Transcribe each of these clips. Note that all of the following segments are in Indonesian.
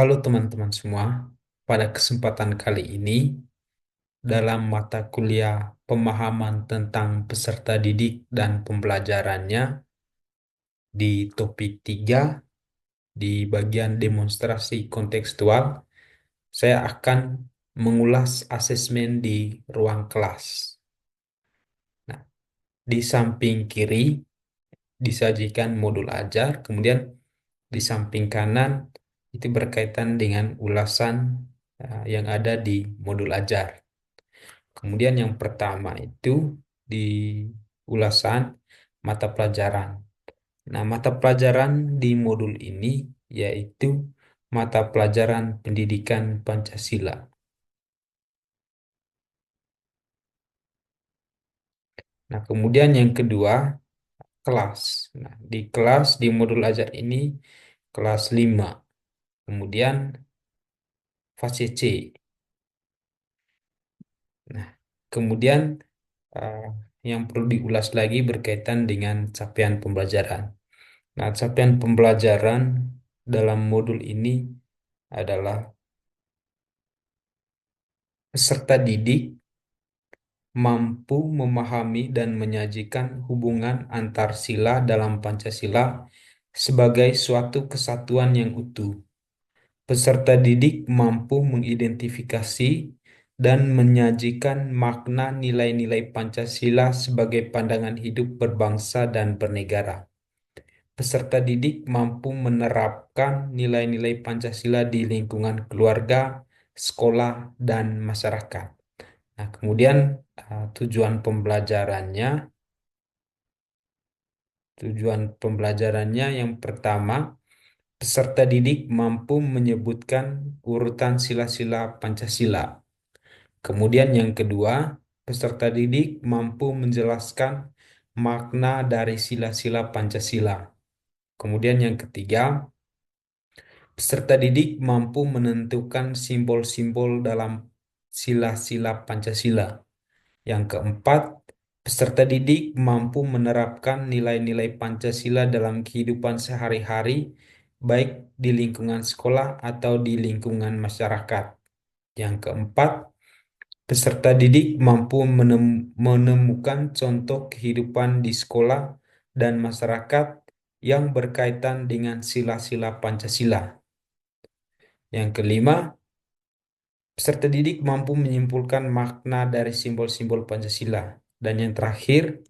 Halo teman-teman semua, pada kesempatan kali ini dalam mata kuliah pemahaman tentang peserta didik dan pembelajarannya di topik 3 di bagian demonstrasi kontekstual, saya akan mengulas asesmen di ruang kelas. Nah, di samping kiri disajikan modul ajar, kemudian di samping kanan itu berkaitan dengan ulasan yang ada di modul ajar. Kemudian yang pertama itu di ulasan mata pelajaran. Nah, mata pelajaran di modul ini yaitu mata pelajaran pendidikan Pancasila. Nah, kemudian yang kedua, kelas. Nah, di kelas di modul ajar ini kelas 5. Kemudian fase C. Nah, kemudian eh, yang perlu diulas lagi berkaitan dengan capaian pembelajaran. Nah, capaian pembelajaran dalam modul ini adalah peserta didik mampu memahami dan menyajikan hubungan antar sila dalam Pancasila sebagai suatu kesatuan yang utuh. Peserta didik mampu mengidentifikasi dan menyajikan makna nilai-nilai Pancasila sebagai pandangan hidup berbangsa dan bernegara. Peserta didik mampu menerapkan nilai-nilai Pancasila di lingkungan keluarga, sekolah, dan masyarakat. Nah, kemudian tujuan pembelajarannya yang pertama, peserta didik mampu menyebutkan urutan sila-sila Pancasila. Kemudian yang kedua, peserta didik mampu menjelaskan makna dari sila-sila Pancasila. Kemudian yang ketiga, peserta didik mampu menentukan simbol-simbol dalam sila-sila Pancasila. Yang keempat, peserta didik mampu menerapkan nilai-nilai Pancasila dalam kehidupan sehari-hari, baik di lingkungan sekolah atau di lingkungan masyarakat. Yang keempat, peserta didik mampu menemukan contoh kehidupan di sekolah dan masyarakat yang berkaitan dengan sila-sila Pancasila. Yang kelima, peserta didik mampu menyimpulkan makna dari simbol-simbol Pancasila. Dan yang terakhir,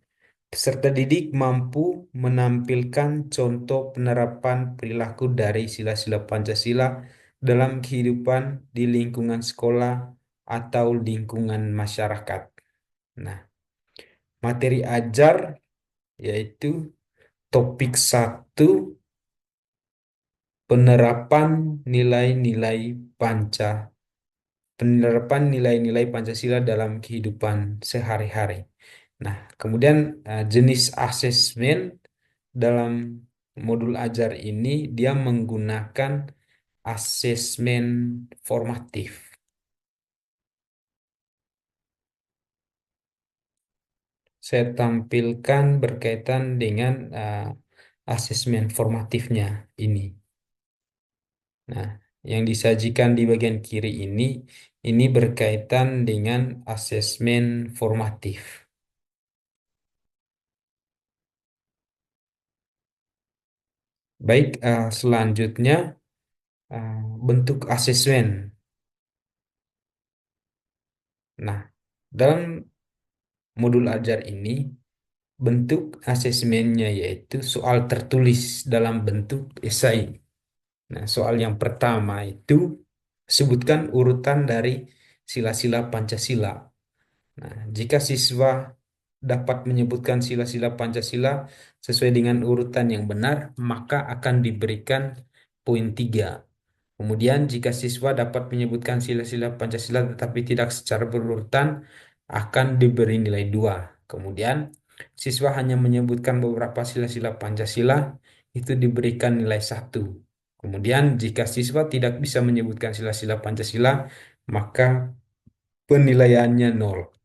peserta didik mampu menampilkan contoh penerapan perilaku dari sila-sila Pancasila dalam kehidupan di lingkungan sekolah atau lingkungan masyarakat. Nah, materi ajar yaitu topik 1, penerapan nilai-nilai penerapan nilai-nilai Pancasila dalam kehidupan sehari-hari. Nah, kemudian jenis asesmen dalam modul ajar ini dia menggunakan asesmen formatif. Saya tampilkan berkaitan dengan asesmen formatifnya ini. Nah, yang disajikan di bagian kiri ini berkaitan dengan asesmen formatif. Baik, selanjutnya eh, bentuk asesmen. Nah, dalam modul ajar ini, bentuk asesmennya yaitu soal tertulis dalam bentuk esai. Nah, soal yang pertama itu sebutkan urutan dari sila-sila Pancasila. Nah, jika siswa dapat menyebutkan sila-sila Pancasila sesuai dengan urutan yang benar, maka akan diberikan poin 3. Kemudian, jika siswa dapat menyebutkan sila-sila Pancasila tetapi tidak secara berurutan, akan diberi nilai 2. Kemudian, siswa hanya menyebutkan beberapa sila-sila Pancasila, itu diberikan nilai 1. Kemudian, jika siswa tidak bisa menyebutkan sila-sila Pancasila, maka penilaiannya 0.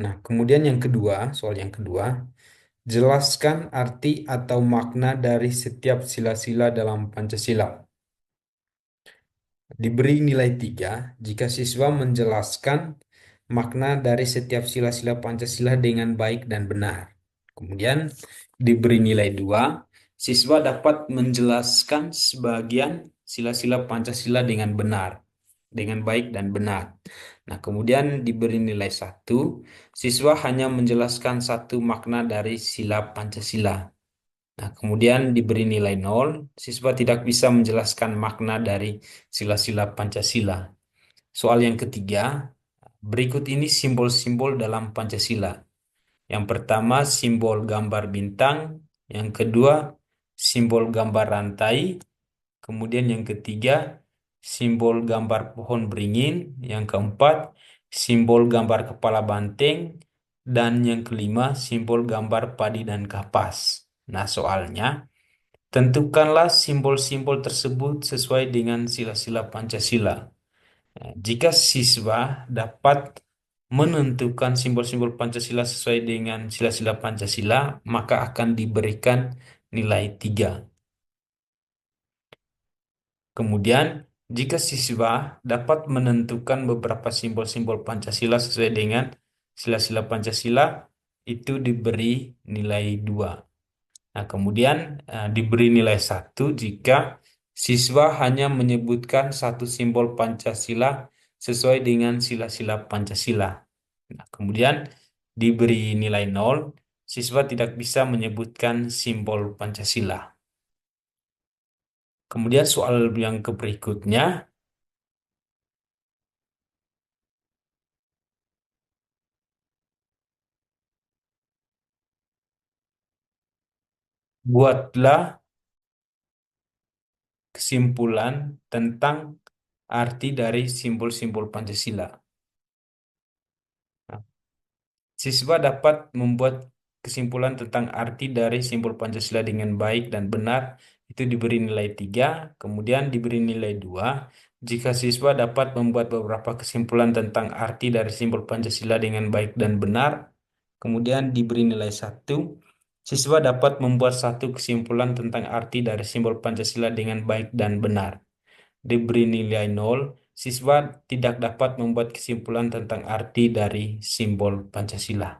Nah, kemudian yang kedua, soal yang kedua, jelaskan arti atau makna dari setiap sila-sila dalam Pancasila. diberi nilai 3 jika siswa menjelaskan makna dari setiap sila-sila Pancasila dengan baik dan benar. Kemudian diberi nilai 2, siswa dapat menjelaskan sebagian sila-sila Pancasila dengan benar, dengan baik dan benar. Nah, kemudian diberi nilai 1, siswa hanya menjelaskan satu makna dari sila Pancasila. Nah, kemudian diberi nilai 0, siswa tidak bisa menjelaskan makna dari sila-sila Pancasila. Soal yang ketiga, berikut ini simbol-simbol dalam Pancasila. Yang pertama, simbol gambar bintang. Yang kedua, simbol gambar rantai. Kemudian yang ketiga, simbol gambar pohon beringin. Yang keempat, simbol gambar kepala banteng. Dan yang kelima, simbol gambar padi dan kapas. Nah, soalnya, tentukanlah simbol-simbol tersebut sesuai dengan sila-sila Pancasila. Nah, jika siswa dapat menentukan simbol-simbol Pancasila sesuai dengan sila-sila Pancasila, maka akan diberikan nilai 3. Kemudian, jika siswa dapat menentukan beberapa simbol-simbol Pancasila sesuai dengan sila-sila Pancasila, itu diberi nilai 2. Nah, kemudian diberi nilai 1 jika siswa hanya menyebutkan satu simbol Pancasila sesuai dengan sila-sila Pancasila. Nah, kemudian diberi nilai 0, siswa tidak bisa menyebutkan simbol Pancasila. Kemudian soal yang berikutnya, buatlah kesimpulan tentang arti dari simbol-simbol Pancasila. Nah, siswa dapat membuat kesimpulan tentang arti dari simbol Pancasila dengan baik dan benar, itu diberi nilai 3, kemudian diberi nilai 2. Jika siswa dapat membuat beberapa kesimpulan tentang arti dari simbol Pancasila dengan baik dan benar, kemudian diberi nilai 1. Siswa dapat membuat satu kesimpulan tentang arti dari simbol Pancasila dengan baik dan benar. Diberi nilai 0, siswa tidak dapat membuat kesimpulan tentang arti dari simbol Pancasila.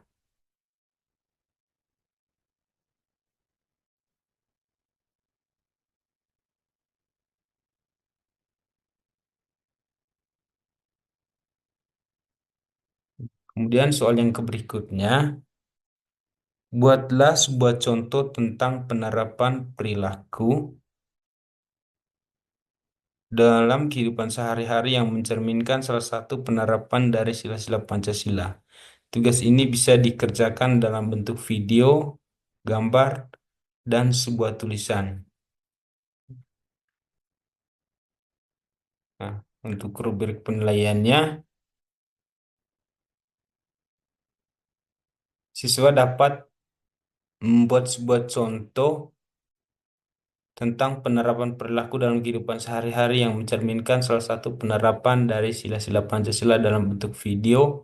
Kemudian soal yang berikutnya, buatlah sebuah contoh tentang penerapan perilaku dalam kehidupan sehari-hari yang mencerminkan salah satu penerapan dari sila-sila Pancasila. Tugas ini bisa dikerjakan dalam bentuk video, gambar, dan sebuah tulisan. Nah, untuk rubrik penilaiannya, siswa dapat membuat sebuah contoh tentang penerapan perilaku dalam kehidupan sehari-hari yang mencerminkan salah satu penerapan dari sila-sila Pancasila dalam bentuk video,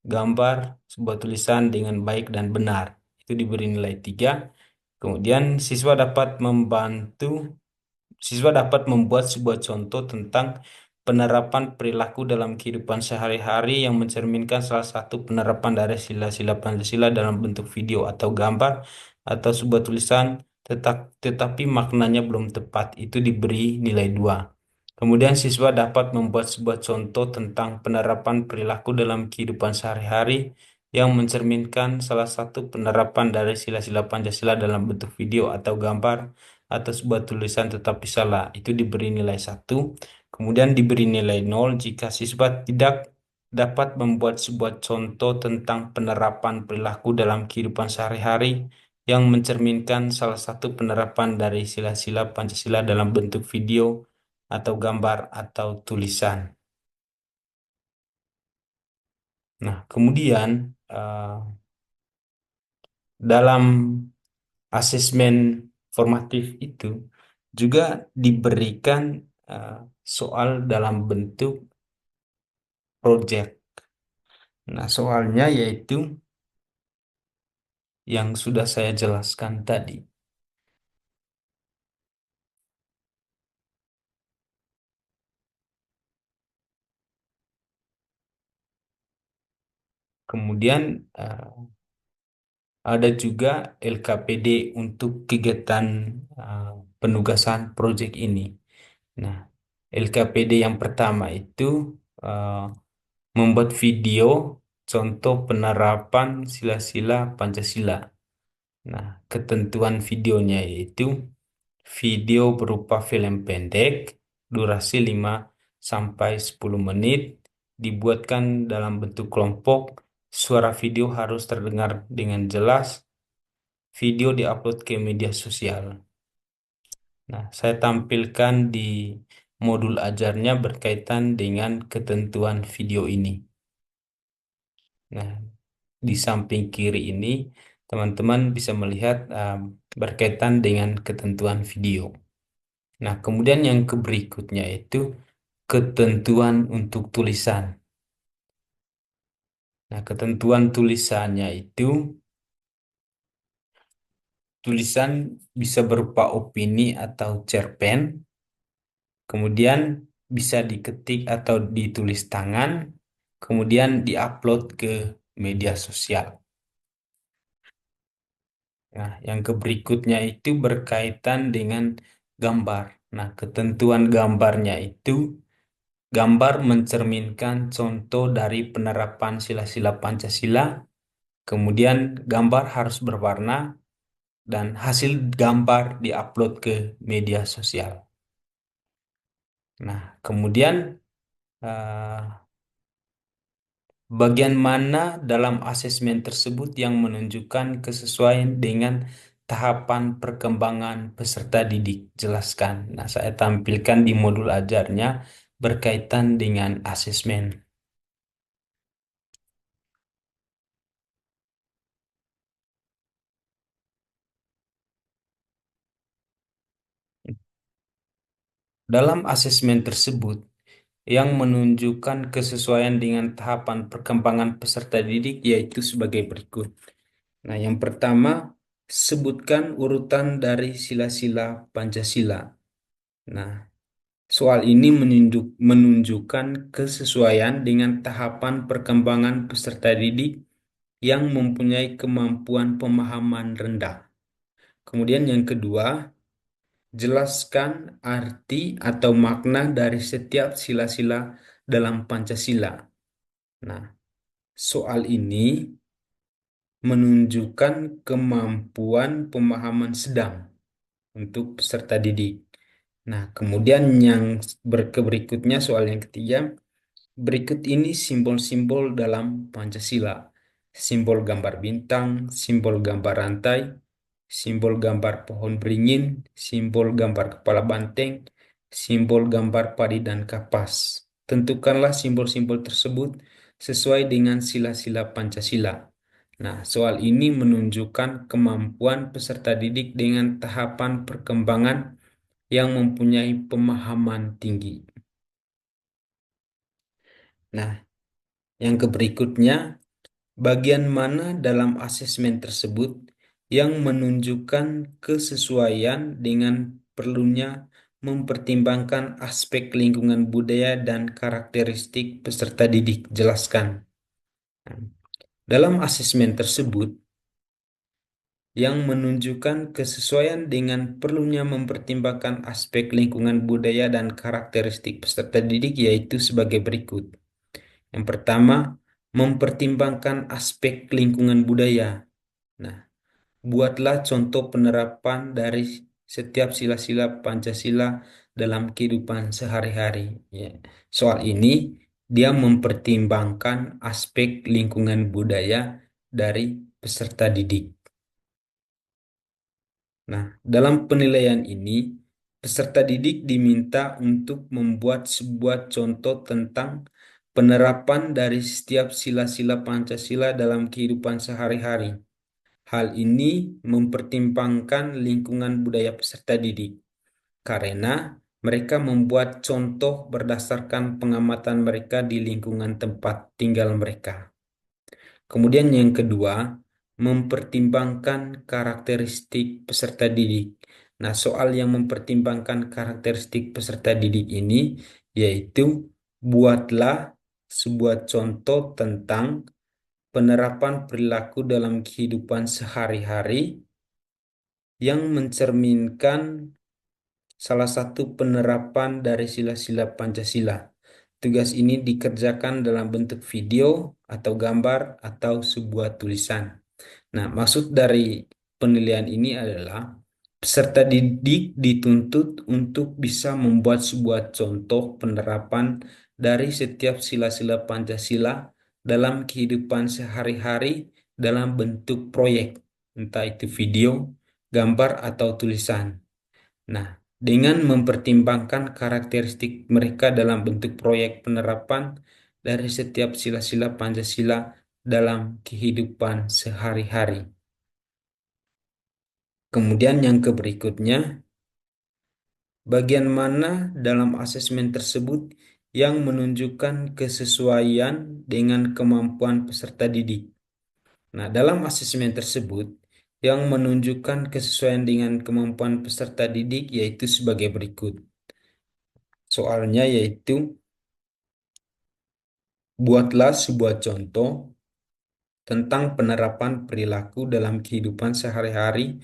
gambar, sebuah tulisan dengan baik dan benar. Itu diberi nilai 3. Kemudian siswa dapat membuat sebuah contoh tentang penerapan perilaku dalam kehidupan sehari-hari yang mencerminkan salah satu penerapan dari sila-sila Pancasila dalam bentuk video atau gambar atau sebuah tulisan tetapi maknanya belum tepat. Itu diberi nilai 2. Kemudian siswa dapat membuat sebuah contoh tentang penerapan perilaku dalam kehidupan sehari-hari yang mencerminkan salah satu penerapan dari sila-sila Pancasila dalam bentuk video atau gambar atau sebuah tulisan tetapi salah. Itu diberi nilai 1. Kemudian diberi nilai 0 jika siswa tidak dapat membuat sebuah contoh tentang penerapan perilaku dalam kehidupan sehari-hari yang mencerminkan salah satu penerapan dari sila-sila Pancasila dalam bentuk video atau gambar atau tulisan. Nah, kemudian dalam asesmen formatif itu juga diberikan eh, soal dalam bentuk project. Nah, soalnya yaitu yang sudah saya jelaskan tadi. Kemudian ada juga LKPD untuk kegiatan uh, penugasan proyek ini. Nah, LKPD yang pertama itu uh, membuat video contoh penerapan sila-sila Pancasila. Nah, ketentuan videonya yaitu video berupa film pendek, durasi 5 sampai 10 menit, dibuatkan dalam bentuk kelompok, suara video harus terdengar dengan jelas, video diupload ke media sosial. Nah, saya tampilkan di modul ajarnya berkaitan dengan ketentuan video ini. Nah, di samping kiri ini, teman-teman bisa melihat berkaitan dengan ketentuan video. Nah, kemudian yang berikutnya itu ketentuan untuk tulisan. Nah, ketentuan tulisannya itu tulisan bisa berupa opini atau cerpen, kemudian bisa diketik atau ditulis tangan, kemudian diupload ke media sosial. Nah, yang berikutnya itu berkaitan dengan gambar. Nah, ketentuan gambarnya itu gambar mencerminkan contoh dari penerapan sila-sila Pancasila, kemudian gambar harus berwarna dan hasil gambar diupload ke media sosial. Nah, kemudian eh, bagian mana dalam asesmen tersebut yang menunjukkan kesesuaian dengan tahapan perkembangan peserta didik? Jelaskan. Nah, saya tampilkan di modul ajarnya berkaitan dengan asesmen. Dalam asesmen tersebut, yang menunjukkan kesesuaian dengan tahapan perkembangan peserta didik yaitu sebagai berikut. Nah, yang pertama, sebutkan urutan dari sila-sila Pancasila. Nah, soal ini menunjukkan kesesuaian dengan tahapan perkembangan peserta didik yang mempunyai kemampuan pemahaman rendah. Kemudian yang kedua, jelaskan arti atau makna dari setiap sila-sila dalam Pancasila. Nah, soal ini menunjukkan kemampuan pemahaman sedang untuk peserta didik. Nah, kemudian yang berikutnya soal yang ketiga, berikut ini simbol-simbol dalam Pancasila. Simbol gambar bintang, simbol gambar rantai, simbol gambar pohon beringin, simbol gambar kepala banteng, simbol gambar padi dan kapas. Tentukanlah simbol-simbol tersebut sesuai dengan sila-sila Pancasila. Nah, soal ini menunjukkan kemampuan peserta didik dengan tahapan perkembangan yang mempunyai pemahaman tinggi. Nah, yang berikutnya, bagian mana dalam asesmen tersebut yang menunjukkan kesesuaian dengan perlunya mempertimbangkan aspek lingkungan budaya dan karakteristik peserta didik? Jelaskan. Nah, dalam asesmen tersebut, yang menunjukkan kesesuaian dengan perlunya mempertimbangkan aspek lingkungan budaya dan karakteristik peserta didik yaitu sebagai berikut. Yang pertama, mempertimbangkan aspek lingkungan budaya. Nah, buatlah contoh penerapan dari setiap sila-sila Pancasila dalam kehidupan sehari-hari. Ya. Soal ini, dia mempertimbangkan aspek lingkungan budaya dari peserta didik. Nah, dalam penilaian ini, peserta didik diminta untuk membuat sebuah contoh tentang penerapan dari setiap sila-sila Pancasila dalam kehidupan sehari-hari. Hal ini mempertimbangkan lingkungan budaya peserta didik, karena mereka membuat contoh berdasarkan pengamatan mereka di lingkungan tempat tinggal mereka. Kemudian yang kedua, mempertimbangkan karakteristik peserta didik. Nah, soal yang mempertimbangkan karakteristik peserta didik ini yaitu buatlah sebuah contoh tentang penerapan perilaku dalam kehidupan sehari-hari yang mencerminkan salah satu penerapan dari sila-sila Pancasila. Tugas ini dikerjakan dalam bentuk video atau gambar atau sebuah tulisan. Nah, maksud dari penilaian ini adalah peserta didik dituntut untuk bisa membuat sebuah contoh penerapan dari setiap sila-sila Pancasila dalam kehidupan sehari-hari dalam bentuk proyek, entah itu video, gambar, atau tulisan. Nah, dengan mempertimbangkan karakteristik mereka dalam bentuk proyek penerapan dari setiap sila-sila Pancasila dalam kehidupan sehari-hari. Kemudian yang berikutnya, bagian mana dalam asesmen tersebut yang menunjukkan kesesuaian dengan kemampuan peserta didik? Nah, dalam asesmen tersebut yang menunjukkan kesesuaian dengan kemampuan peserta didik yaitu sebagai berikut. Soalnya yaitu buatlah sebuah contoh tentang penerapan perilaku dalam kehidupan sehari-hari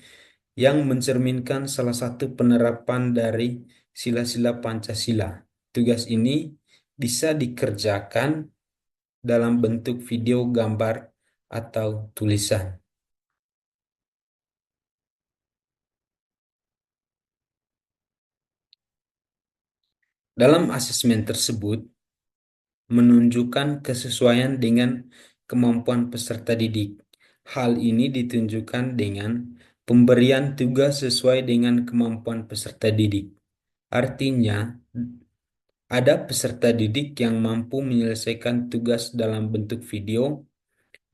yang mencerminkan salah satu penerapan dari sila-sila Pancasila. Tugas ini bisa dikerjakan dalam bentuk video, gambar, atau tulisan. Dalam asesmen tersebut, menunjukkan kesesuaian dengan kemampuan peserta didik. Hal ini ditunjukkan dengan pemberian tugas sesuai dengan kemampuan peserta didik. Artinya, ada peserta didik yang mampu menyelesaikan tugas dalam bentuk video,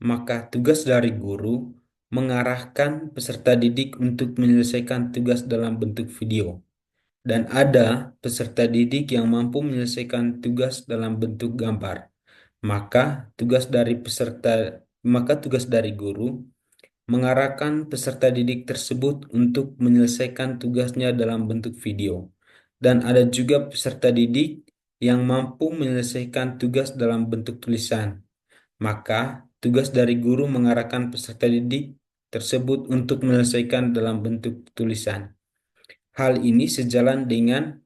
maka tugas dari guru mengarahkan peserta didik untuk menyelesaikan tugas dalam bentuk video. Dan ada peserta didik yang mampu menyelesaikan tugas dalam bentuk gambar. Maka tugas dari peserta, maka tugas dari guru mengarahkan peserta didik tersebut untuk menyelesaikan tugasnya dalam bentuk video. Dan ada juga peserta didik yang mampu menyelesaikan tugas dalam bentuk tulisan. Maka tugas dari guru mengarahkan peserta didik tersebut untuk menyelesaikan dalam bentuk tulisan. Hal ini sejalan dengan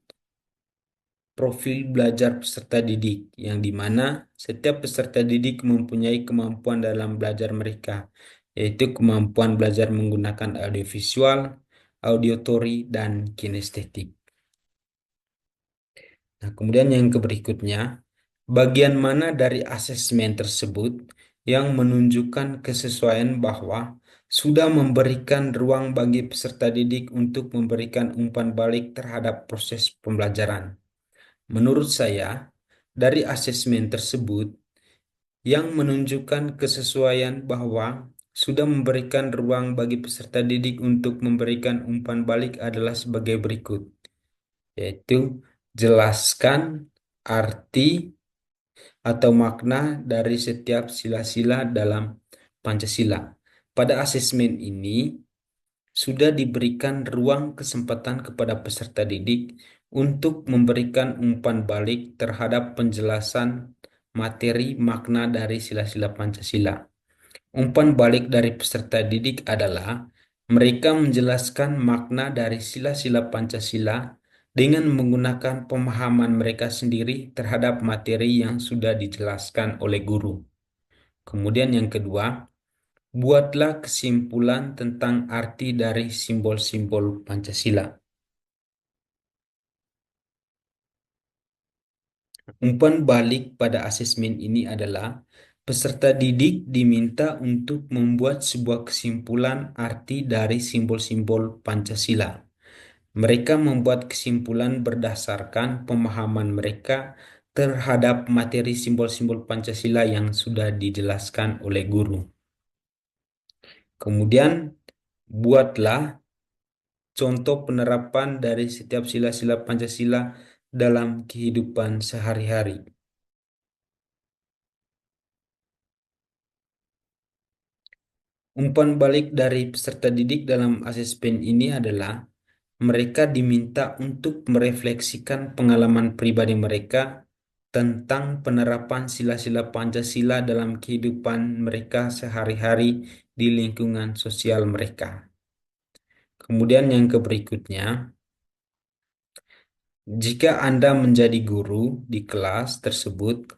profil belajar peserta didik, yang dimana setiap peserta didik mempunyai kemampuan dalam belajar mereka, yaitu kemampuan belajar menggunakan audiovisual, auditory, dan kinestetik. Nah, kemudian yang berikutnya, bagian mana dari asesmen tersebut yang menunjukkan kesesuaian bahwa sudah memberikan ruang bagi peserta didik untuk memberikan umpan balik terhadap proses pembelajaran? Menurut saya, dari asesmen tersebut yang menunjukkan kesesuaian bahwa sudah memberikan ruang bagi peserta didik untuk memberikan umpan balik adalah sebagai berikut, yaitu jelaskan arti atau makna dari setiap sila-sila dalam Pancasila. Pada asesmen ini, sudah diberikan ruang kesempatan kepada peserta didik untuk memberikan umpan balik terhadap penjelasan materi makna dari sila-sila Pancasila. Umpan balik dari peserta didik adalah mereka menjelaskan makna dari sila-sila Pancasila dengan menggunakan pemahaman mereka sendiri terhadap materi yang sudah dijelaskan oleh guru. Kemudian yang kedua, buatlah kesimpulan tentang arti dari simbol-simbol Pancasila. Umpan balik pada asesmen ini adalah peserta didik diminta untuk membuat sebuah kesimpulan arti dari simbol-simbol Pancasila. Mereka membuat kesimpulan berdasarkan pemahaman mereka terhadap materi simbol-simbol Pancasila yang sudah dijelaskan oleh guru. Kemudian, buatlah contoh penerapan dari setiap sila-sila Pancasila dalam kehidupan sehari-hari. Umpan balik dari peserta didik dalam asesmen ini adalah mereka diminta untuk merefleksikan pengalaman pribadi mereka tentang penerapan sila-sila Pancasila dalam kehidupan mereka sehari-hari di lingkungan sosial mereka. Kemudian yang berikutnya, jika Anda menjadi guru di kelas tersebut,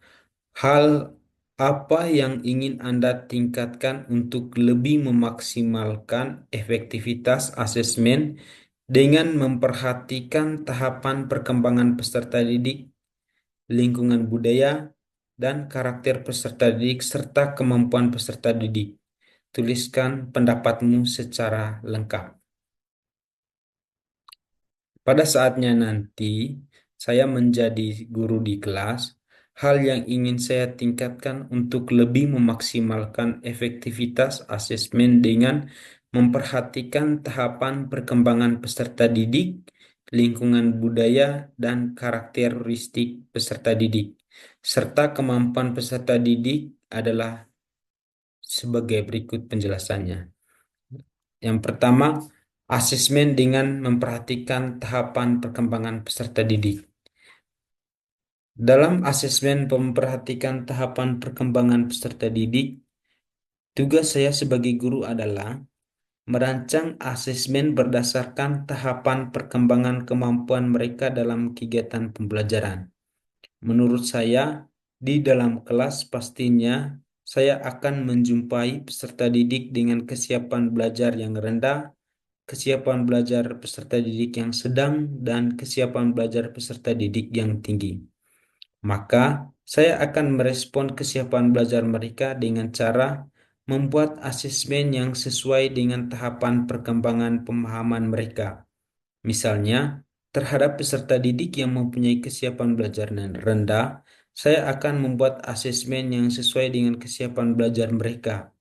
hal apa yang ingin Anda tingkatkan untuk lebih memaksimalkan efektivitas asesmen dengan memperhatikan tahapan perkembangan peserta didik, lingkungan budaya, dan karakter peserta didik serta kemampuan peserta didik? Tuliskan pendapatmu secara lengkap. Pada saatnya nanti saya menjadi guru di kelas, hal yang ingin saya tingkatkan untuk lebih memaksimalkan efektivitas asesmen dengan memperhatikan tahapan perkembangan peserta didik, lingkungan budaya, dan karakteristik peserta didik, serta kemampuan peserta didik adalah sebagai berikut penjelasannya. Yang pertama, asesmen dengan memperhatikan tahapan perkembangan peserta didik. Dalam asesmen memperhatikan tahapan perkembangan peserta didik, tugas saya sebagai guru adalah merancang asesmen berdasarkan tahapan perkembangan kemampuan mereka dalam kegiatan pembelajaran. Menurut saya, di dalam kelas pastinya saya akan menjumpai peserta didik dengan kesiapan belajar yang rendah, kesiapan belajar peserta didik yang sedang, dan kesiapan belajar peserta didik yang tinggi. Maka, saya akan merespon kesiapan belajar mereka dengan cara membuat asesmen yang sesuai dengan tahapan perkembangan pemahaman mereka. Misalnya, terhadap peserta didik yang mempunyai kesiapan belajar yang rendah, saya akan membuat asesmen yang sesuai dengan kesiapan belajar mereka.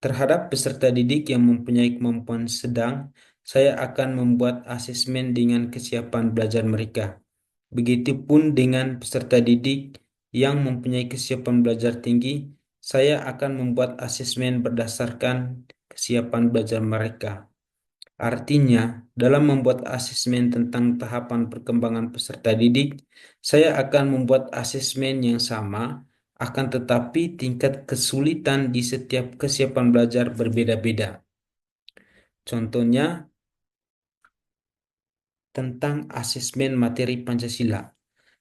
Terhadap peserta didik yang mempunyai kemampuan sedang, saya akan membuat asesmen dengan kesiapan belajar mereka. Begitupun dengan peserta didik yang mempunyai kesiapan belajar tinggi, saya akan membuat asesmen berdasarkan kesiapan belajar mereka. Artinya, dalam membuat asesmen tentang tahapan perkembangan peserta didik, saya akan membuat asesmen yang sama, akan tetapi tingkat kesulitan di setiap kesiapan belajar berbeda-beda. Contohnya, tentang asesmen materi Pancasila.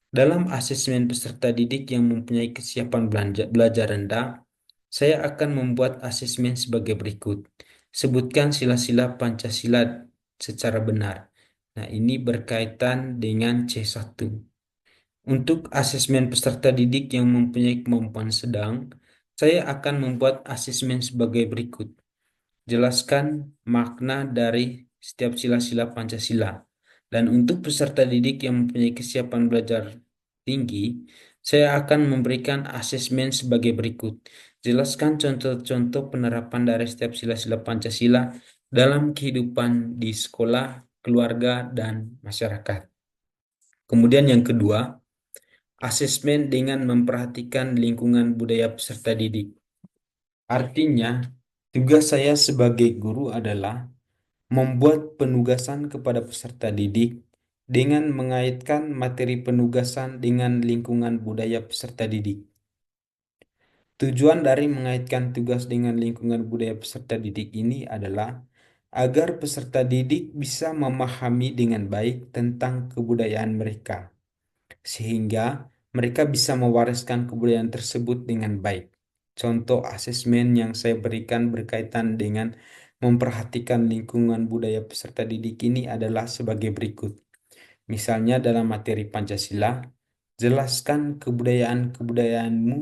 Dalam asesmen peserta didik yang mempunyai kesiapan belajar rendah, saya akan membuat asesmen sebagai berikut. Sebutkan sila-sila Pancasila secara benar. Nah, ini berkaitan dengan C1. Untuk asesmen peserta didik yang mempunyai kemampuan sedang, saya akan membuat asesmen sebagai berikut. Jelaskan makna dari setiap sila-sila Pancasila. Dan untuk peserta didik yang mempunyai kesiapan belajar tinggi, saya akan memberikan asesmen sebagai berikut. Jelaskan contoh-contoh penerapan dari setiap sila-sila Pancasila dalam kehidupan di sekolah, keluarga, dan masyarakat. Kemudian yang kedua, asesmen dengan memperhatikan lingkungan budaya peserta didik. Artinya, tugas saya sebagai guru adalah membuat penugasan kepada peserta didik dengan mengaitkan materi penugasan dengan lingkungan budaya peserta didik. Tujuan dari mengaitkan tugas dengan lingkungan budaya peserta didik ini adalah agar peserta didik bisa memahami dengan baik tentang kebudayaan mereka, sehingga mereka bisa mewariskan kebudayaan tersebut dengan baik. Contoh asesmen yang saya berikan berkaitan dengan memperhatikan lingkungan budaya peserta didik ini adalah sebagai berikut. Misalnya dalam materi Pancasila, jelaskan kebudayaan-kebudayaanmu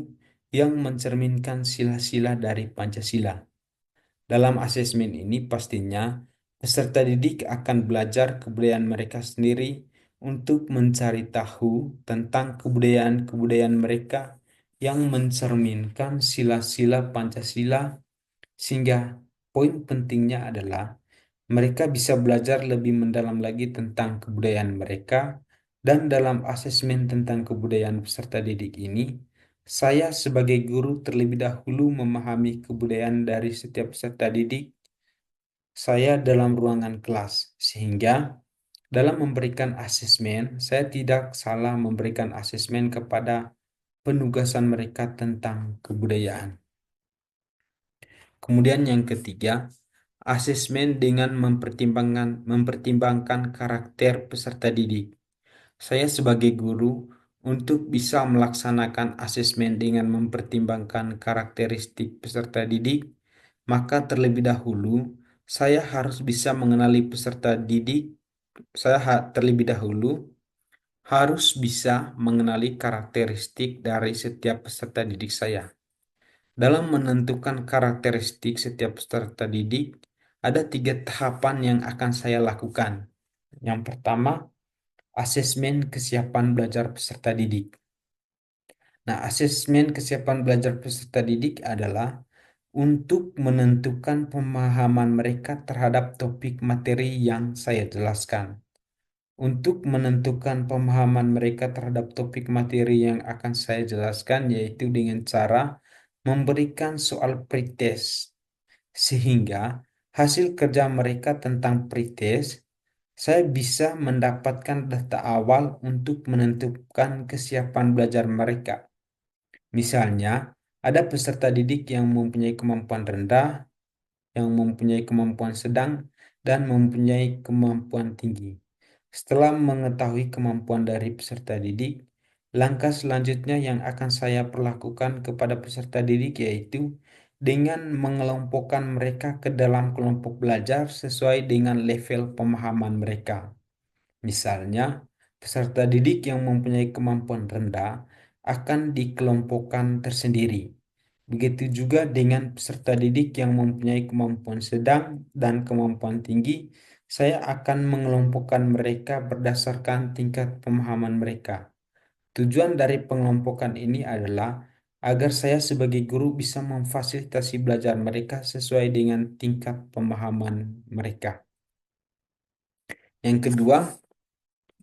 yang mencerminkan sila-sila dari Pancasila. Dalam asesmen ini pastinya peserta didik akan belajar kebudayaan mereka sendiri untuk mencari tahu tentang kebudayaan-kebudayaan mereka yang mencerminkan sila-sila Pancasila, sehingga poin pentingnya adalah mereka bisa belajar lebih mendalam lagi tentang kebudayaan mereka. Dan dalam asesmen tentang kebudayaan peserta didik ini, saya sebagai guru terlebih dahulu memahami kebudayaan dari setiap peserta didik saya dalam ruangan kelas, sehingga Dalam memberikan asesmen, saya tidak salah memberikan asesmen kepada penugasan mereka tentang kebudayaan. Kemudian yang ketiga, asesmen dengan mempertimbangkan karakter peserta didik. Saya sebagai guru untuk bisa melaksanakan asesmen dengan mempertimbangkan karakteristik peserta didik, maka terlebih dahulu saya harus bisa mengenali peserta didik. Terlebih dahulu harus bisa mengenali karakteristik dari setiap peserta didik saya. Dalam menentukan karakteristik setiap peserta didik, ada 3 tahapan yang akan saya lakukan. Yang pertama, asesmen kesiapan belajar peserta didik. Nah, asesmen kesiapan belajar peserta didik adalah untuk menentukan pemahaman mereka terhadap topik materi yang saya jelaskan. Untuk menentukan pemahaman mereka terhadap topik materi yang akan saya jelaskan, yaitu dengan cara memberikan soal pretest, sehingga hasil kerja mereka tentang pretest, saya bisa mendapatkan data awal untuk menentukan kesiapan belajar mereka. Misalnya, ada peserta didik yang mempunyai kemampuan rendah, yang mempunyai kemampuan sedang, dan mempunyai kemampuan tinggi. Setelah mengetahui kemampuan dari peserta didik, langkah selanjutnya yang akan saya perlakukan kepada peserta didik yaitu dengan mengelompokkan mereka ke dalam kelompok belajar sesuai dengan level pemahaman mereka. Misalnya, peserta didik yang mempunyai kemampuan rendah akan dikelompokkan tersendiri. Begitu juga dengan peserta didik yang mempunyai kemampuan sedang dan kemampuan tinggi, saya akan mengelompokkan mereka berdasarkan tingkat pemahaman mereka. Tujuan dari pengelompokan ini adalah agar saya sebagai guru bisa memfasilitasi belajar mereka sesuai dengan tingkat pemahaman mereka. Yang kedua,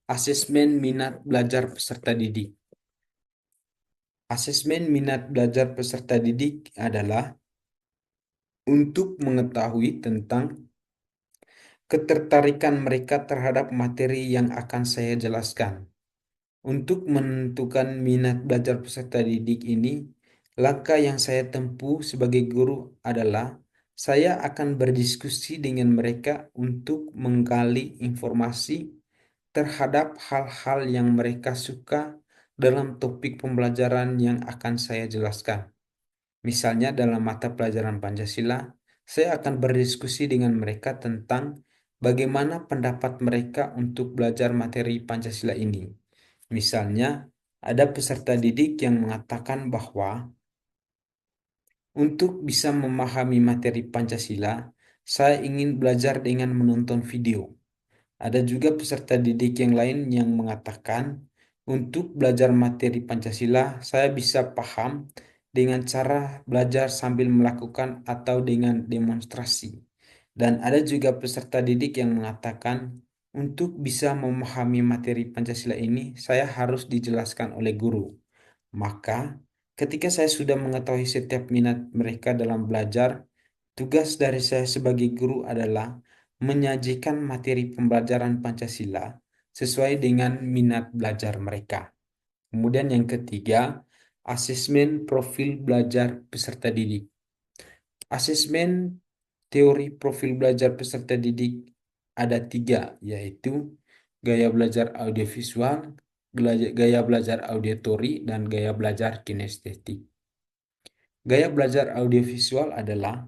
asesmen minat belajar peserta didik. Asesmen minat belajar peserta didik adalah untuk mengetahui tentang ketertarikan mereka terhadap materi yang akan saya jelaskan. Untuk menentukan minat belajar peserta didik ini, langkah yang saya tempuh sebagai guru adalah saya akan berdiskusi dengan mereka untuk menggali informasi terhadap hal-hal yang mereka suka dalam topik pembelajaran yang akan saya jelaskan. Misalnya dalam mata pelajaran Pancasila, saya akan berdiskusi dengan mereka tentang bagaimana pendapat mereka untuk belajar materi Pancasila ini. Misalnya, ada peserta didik yang mengatakan bahwa untuk bisa memahami materi Pancasila, saya ingin belajar dengan menonton video. Ada juga peserta didik yang lain yang mengatakan, untuk belajar materi Pancasila, saya bisa paham dengan cara belajar sambil melakukan atau dengan demonstrasi. Dan ada juga peserta didik yang mengatakan, untuk bisa memahami materi Pancasila ini, saya harus dijelaskan oleh guru. Maka, ketika saya sudah mengetahui setiap minat mereka dalam belajar, tugas dari saya sebagai guru adalah menyajikan materi pembelajaran Pancasila sesuai dengan minat belajar mereka. Kemudian yang ketiga, asesmen profil belajar peserta didik. Asesmen teori profil belajar peserta didik ada 3, yaitu gaya belajar audiovisual, gaya belajar auditori, dan gaya belajar kinestetik. Gaya belajar audiovisual adalah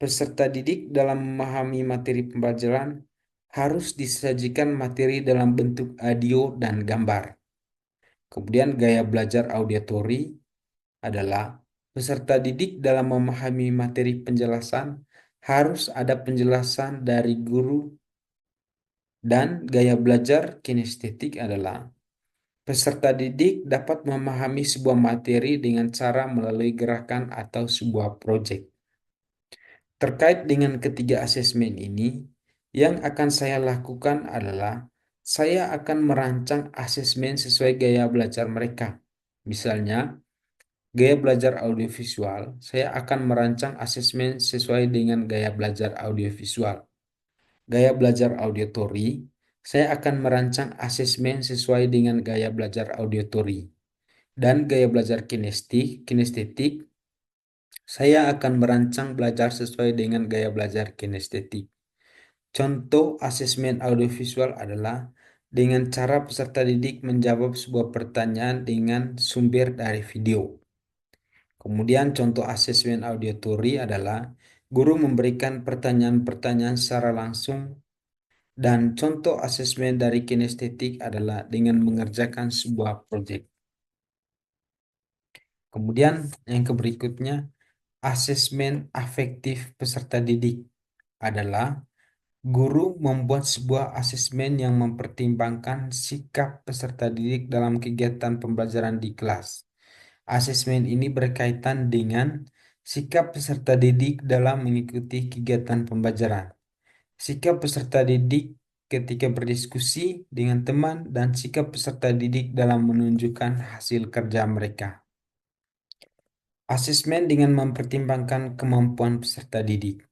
peserta didik dalam memahami materi pembelajaran harus disajikan materi dalam bentuk audio dan gambar. Kemudian gaya belajar auditori adalah peserta didik dalam memahami materi penjelasan harus ada penjelasan dari guru, dan gaya belajar kinestetik adalah peserta didik dapat memahami sebuah materi dengan cara melalui gerakan atau sebuah proyek. Terkait dengan ketiga asesmen ini, yang akan saya lakukan adalah saya akan merancang asesmen sesuai gaya belajar mereka. Misalnya, gaya belajar audiovisual, saya akan merancang asesmen sesuai dengan gaya belajar audiovisual. Gaya belajar auditori, Saya akan merancang asesmen sesuai dengan gaya belajar auditori dan gaya belajar kinestetik. Saya akan merancang belajar sesuai dengan gaya belajar kinestetik. Contoh asesmen audiovisual adalah dengan cara peserta didik menjawab sebuah pertanyaan dengan sumber dari video. Kemudian contoh asesmen auditori adalah guru memberikan pertanyaan-pertanyaan secara langsung, dan contoh asesmen dari kinestetik adalah dengan mengerjakan sebuah proyek. Kemudian yang berikutnya, asesmen afektif peserta didik adalah guru membuat sebuah asesmen yang mempertimbangkan sikap peserta didik dalam kegiatan pembelajaran di kelas. Asesmen ini berkaitan dengan sikap peserta didik dalam mengikuti kegiatan pembelajaran, sikap peserta didik ketika berdiskusi dengan teman, dan sikap peserta didik dalam menunjukkan hasil kerja mereka. Asesmen dengan mempertimbangkan kemampuan peserta didik.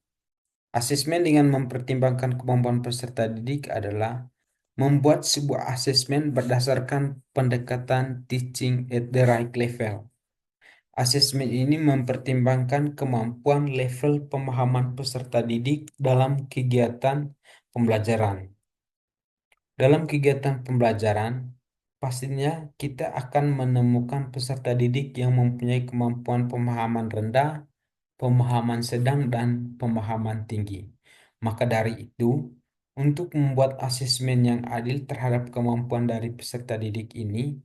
Asesmen dengan mempertimbangkan kemampuan peserta didik adalah membuat sebuah asesmen berdasarkan pendekatan teaching at the right level. Asesmen ini mempertimbangkan kemampuan level pemahaman peserta didik dalam kegiatan pembelajaran. Dalam kegiatan pembelajaran, pastinya kita akan menemukan peserta didik yang mempunyai kemampuan pemahaman rendah, pemahaman sedang, dan pemahaman tinggi. Maka dari itu, untuk membuat asesmen yang adil terhadap kemampuan dari peserta didik ini,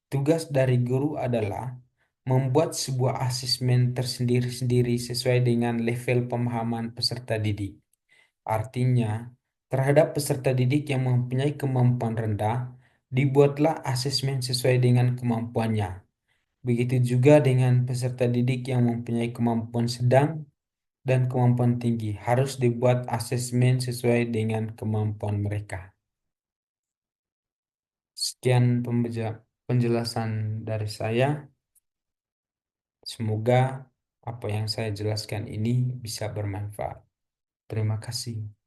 tugas dari guru adalah membuat sebuah asesmen tersendiri-sendiri sesuai dengan level pemahaman peserta didik. Artinya, terhadap peserta didik yang mempunyai kemampuan rendah, dibuatlah asesmen sesuai dengan kemampuannya. Begitu juga dengan peserta didik yang mempunyai kemampuan sedang dan kemampuan tinggi, harus dibuat asesmen sesuai dengan kemampuan mereka. Sekian penjelasan dari saya. Semoga apa yang saya jelaskan ini bisa bermanfaat. Terima kasih.